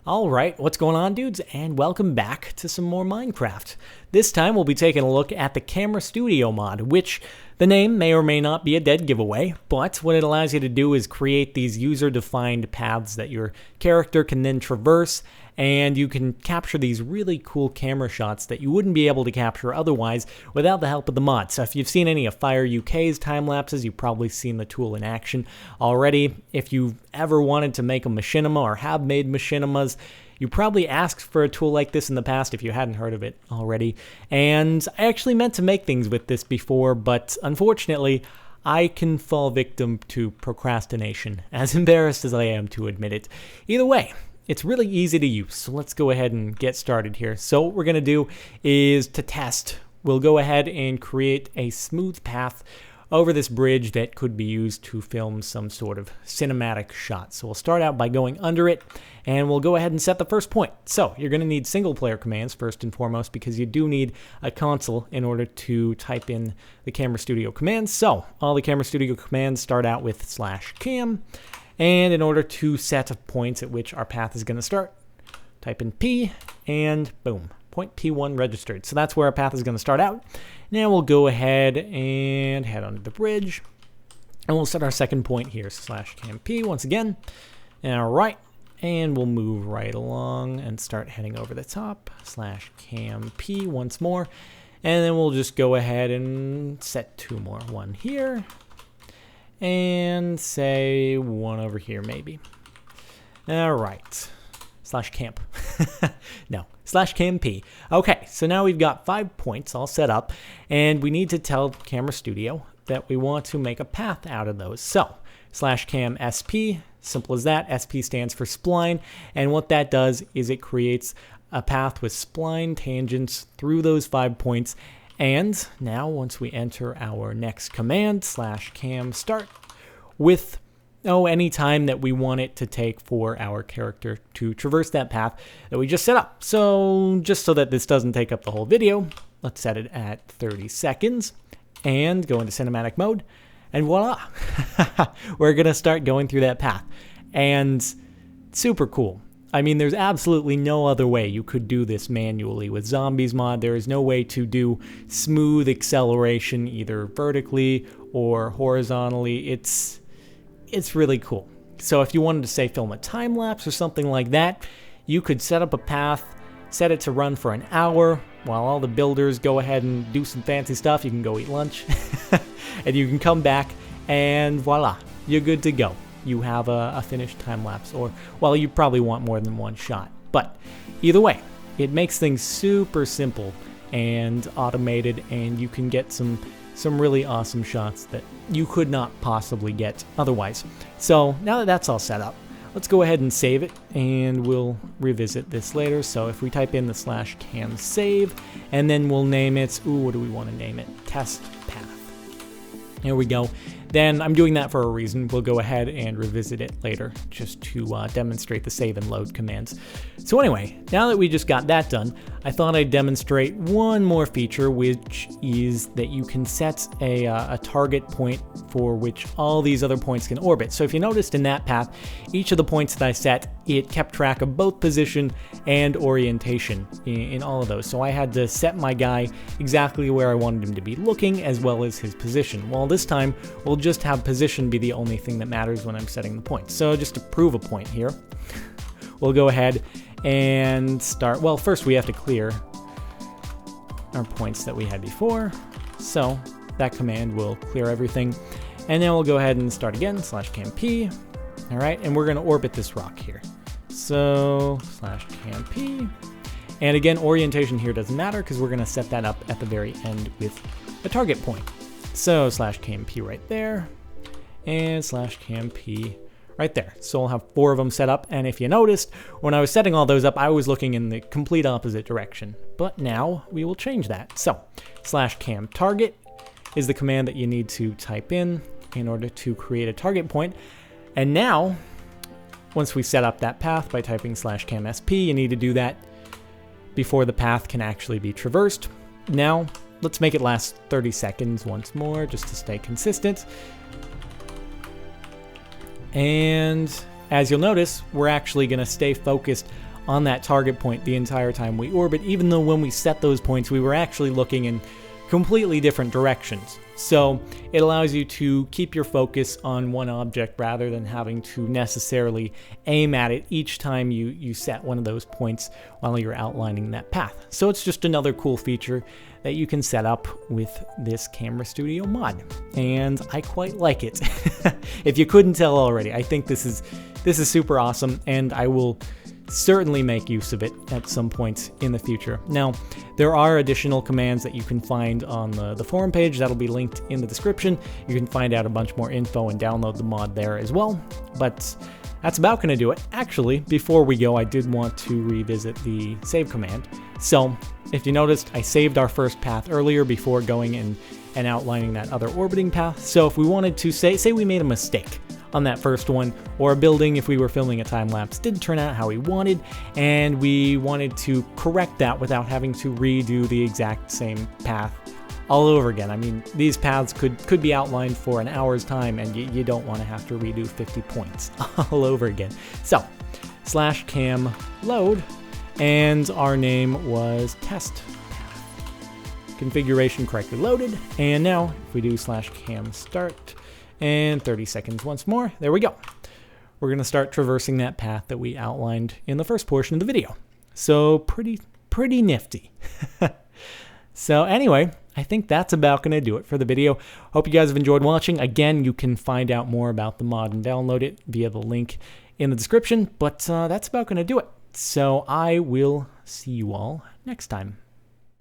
Alright, what's going on, dudes? And welcome back to some more Minecraft. This time we'll be taking a look at the Camera Studio mod, which the name may or may not be a dead giveaway, but what it allows you to do is create these user-defined paths that your character can then traverse, and you can capture these really cool camera shots that you wouldn't be able to capture otherwise without the help of the mod. So if you've seen any of Fire UK's time lapses, you've probably seen the tool in action already. If you've ever wanted to make a machinima or have made machinimas, you probably asked for a tool like this in the past if you hadn't heard of it already. And I actually meant to make things with this before, but unfortunately, I can fall victim to procrastination, as embarrassed as I am to admit it. Either way, it's really easy to use, so let's go ahead and get started here. So what we're going to do is to test. We'll go ahead and create a smooth path over this bridge that could be used to film some sort of cinematic shot. So we'll start out by going under it, and we'll go ahead and set the first point. So you're going to need single player commands first and foremost, because you do need a console in order to type in the Camera Studio commands. So all the Camera Studio commands start out with /cam. And in order to set points at which our path is going to start, type in P, and boom, point P1 registered. So that's where our path is going to start out. Now we'll go ahead and head onto the bridge, and we'll set our second point here, /cam P once again. All right, and we'll move right along and start heading over the top, /cam P once more. And then we'll just go ahead and set two more, one here, and say one over here maybe. All right, /camp. No, /cam P. Okay, so now we've got 5 points all set up, and we need to tell Camera Studio that we want to make a path out of those. So /cam SP, simple as that. SP stands for spline, and what that does is it creates a path with spline tangents through those 5 points. And now once we enter our next command, /cam start, with any time that we want it to take for our character to traverse that path that we just set up. So just so that this doesn't take up the whole video, let's set it at 30 seconds and go into cinematic mode, and voila, we're gonna start going through that path. And super cool. I mean, there's absolutely no other way you could do this manually. With Zombies mod, there is no way to do smooth acceleration either vertically or horizontally. It's really cool. So if you wanted to, say, film a time lapse or something like that, you could set up a path, set it to run for an hour while all the builders go ahead and do some fancy stuff. You can go eat lunch and you can come back and voila, you're good to go. You have a finished time lapse, or, well, you probably want more than one shot. But either way, it makes things super simple and automated, and you can get some really awesome shots that you could not possibly get otherwise. So now that that's all set up, let's go ahead and save it, and we'll revisit this later. So if we type in the /cam save, and then we'll name it, what do we want to name it? Test path. There we go. Then I'm doing that for a reason. We'll go ahead and revisit it later just to demonstrate the save and load commands. So anyway, now that we just got that done, I thought I'd demonstrate one more feature, which is that you can set a target point for which all these other points can orbit. So if you noticed in that path, each of the points that I set, it kept track of both position and orientation in all of those. So I had to set my guy exactly where I wanted him to be looking, as well as his position. Well, this time, we'll just have position be the only thing that matters when I'm setting the point. So just to prove a point here, we'll go ahead and start. Well, first we have to clear our points that we had before. So that command will clear everything. And then we'll go ahead and start again, /cam P. All right, and we're going to orbit this rock here. So /cam P. And again, orientation here doesn't matter because we're going to set that up at the very end with a target point. So /cam P right there, and /cam P right there. So we'll have 4 of them set up, and if you noticed, when I was setting all those up, I was looking in the complete opposite direction. But now we will change that. So /cam target is the command that you need to type in order to create a target point. And now, once we set up that path by typing /cam SP, you need to do that before the path can actually be traversed. Now, let's make it last 30 seconds once more, just to stay consistent. And as you'll notice, we're actually going to stay focused on that target point the entire time we orbit, even though when we set those points we were actually looking in completely different directions. So it allows you to keep your focus on one object rather than having to necessarily aim at it each time you set one of those points while you're outlining that path. So it's just another cool feature that you can set up with this Camera Studio mod, and I quite like it. If you couldn't tell already, I think this is super awesome, and I will certainly make use of it at some point in the future. Now, there are additional commands that you can find on the forum page that'll be linked in the description. You can find out a bunch more info and download the mod there as well, but that's about going to do it. Actually, before we go, I did want to revisit the save command. So, if you noticed, I saved our first path earlier before going and outlining that other orbiting path. So if we wanted to say we made a mistake on that first one, or a building, if we were filming a time-lapse, didn't turn out how we wanted, and we wanted to correct that without having to redo the exact same path all over again. I mean, these paths could be outlined for an hour's time, and you don't want to have to redo 50 points all over again. So, /cam load, and our name was test path. Configuration correctly loaded, and now if we do /cam start, and 30 seconds once more, there we go. We're going to start traversing that path that we outlined in the first portion of the video. So pretty nifty. So anyway, I think that's about going to do it for the video. Hope you guys have enjoyed watching. Again, you can find out more about the mod and download it via the link in the description, but that's about going to do it. So I will see you all next time.